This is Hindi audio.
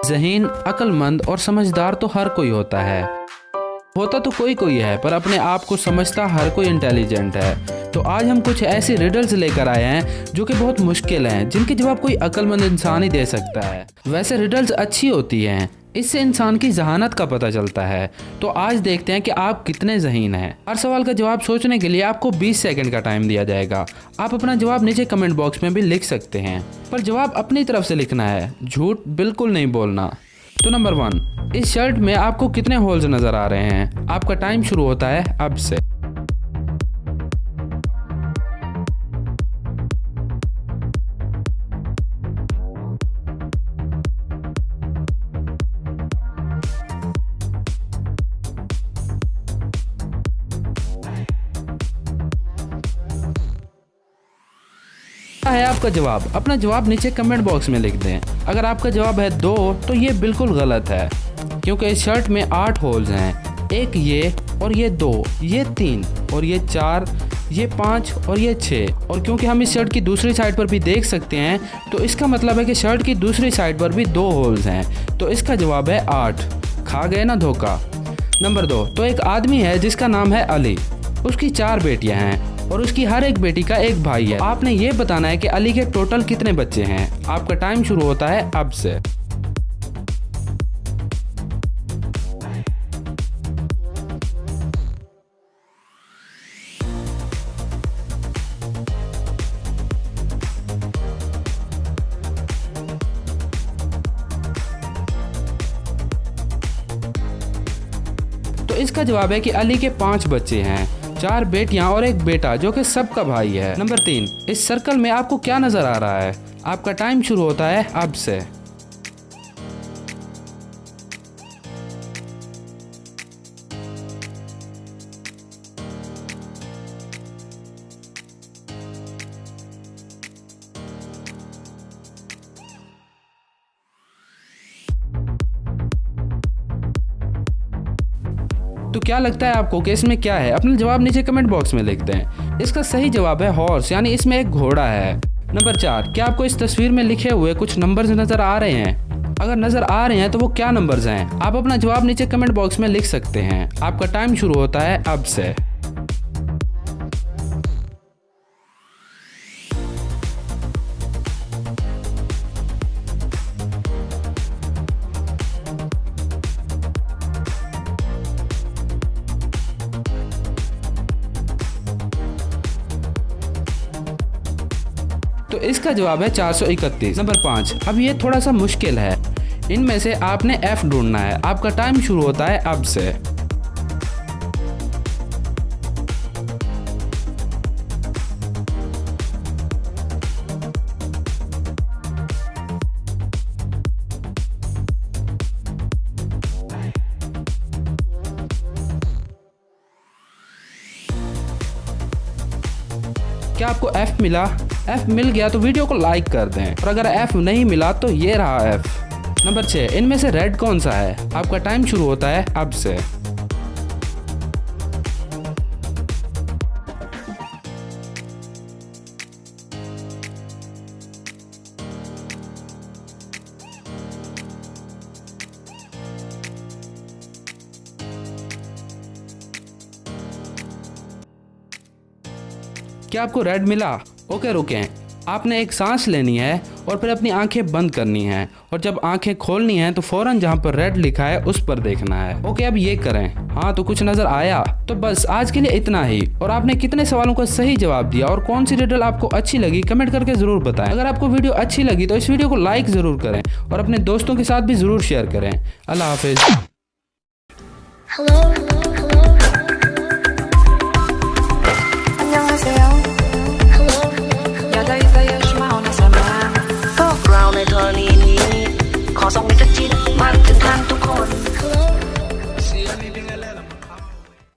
ज़हीन, अक्लमंद और समझदार तो हर कोई होता तो कोई कोई है, पर अपने आप को समझता हर कोई इंटेलिजेंट है। तो आज हम कुछ ऐसी रिडल्स लेकर आए हैं जो कि बहुत मुश्किल हैं, जिनके जवाब कोई अक्लमंद इंसान ही दे सकता है। वैसे रिडल्स अच्छी होती हैं, इससे इंसान की जहानत का पता चलता है। तो आज देखते हैं कि आप कितने ज़हीन हैं। हर सवाल का जवाब सोचने के लिए आपको 20 सेकंड का टाइम दिया जाएगा। आप अपना जवाब नीचे कमेंट बॉक्स में भी लिख सकते हैं, पर जवाब अपनी तरफ से लिखना है, झूठ बिल्कुल नहीं बोलना। तो नंबर 1, इस शर्ट में आपको कितने होल्स नजर आ रहे हैं? आपका टाइम शुरू होता है अब से। है आपका जवाब। अपना जवाब नीचे कमेंट बॉक्स में लिख दें। अगर आपका जवाब है 2 तो ये बिल्कुल गलत है, क्योंकि इस शर्ट में 8 होल्स हैं। एक ये और ये 2, ये 3 और ये 4, ये 5 और ये 6। और क्योंकि हम इस शर्ट की दूसरी साइड पर भी देख सकते हैं, तो इसका मतलब है कि शर्ट की दूसरी साइड पर भी 2 होल्स हैं। तो इसका जवाब है 8। खा गए ना धोखा। नंबर 2, तो एक आदमी है जिसका नाम है अली। उसकी 4 बेटियां हैं और उसकी हर एक बेटी का एक भाई है। आपने ये बताना है कि अली के टोटल कितने बच्चे हैं। आपका टाइम शुरू होता है अब से। तो इसका जवाब है कि अली के 5 बच्चे हैं, 4 बेटियां और एक बेटा जो कि सबका भाई है। नंबर 3, इस सर्कल में आपको क्या नजर आ रहा है? आपका टाइम शुरू होता है अब से। तो क्या लगता है आपको कि इसमें क्या है? अपना जवाब नीचे कमेंट बॉक्स में लिख दें। इसका सही जवाब है हॉर्स, यानी इसमें एक घोड़ा है। नंबर 4, क्या आपको इस तस्वीर में लिखे हुए कुछ नंबर्स नजर आ रहे हैं? अगर नजर आ रहे हैं तो वो क्या नंबर्स हैं? आप अपना जवाब नीचे कमेंट बॉक्स में लिख सकते हैं। आपका टाइम शुरू होता है अब से। तो इसका जवाब है 431। नंबर 5, अब ये थोड़ा सा मुश्किल है। इनमें से आपने F ढूंढना है। आपका टाइम शुरू होता है अब से। क्या आपको F मिला? F मिल गया तो वीडियो को लाइक कर दें, और अगर F नहीं मिला तो ये रहा F। नंबर 6, इनमें से रेड कौन सा है? आपका टाइम शुरू होता है अब से। क्या आपको रेड मिला? ओके, रुकें। आपने एक सांस लेनी है और फिर अपनी आंखें बंद करनी है, और जब आंखें खोलनी है तो फौरन जहां पर रेड लिखा है उस पर देखना है। ओके, अब ये करें। हाँ, तो कुछ नजर आया? तो बस आज के लिए इतना ही। और आपने कितने सवालों का सही जवाब दिया और कौन सी रिडल आपको अच्छी लगी, कमेंट करके जरूर बताएं। अगर आपको वीडियो अच्छी लगी तो इस वीडियो को लाइक जरूर करें और अपने दोस्तों के साथ भी जरूर शेयर करें। अल्लाह हाफिज। Ground and turning, cause I'm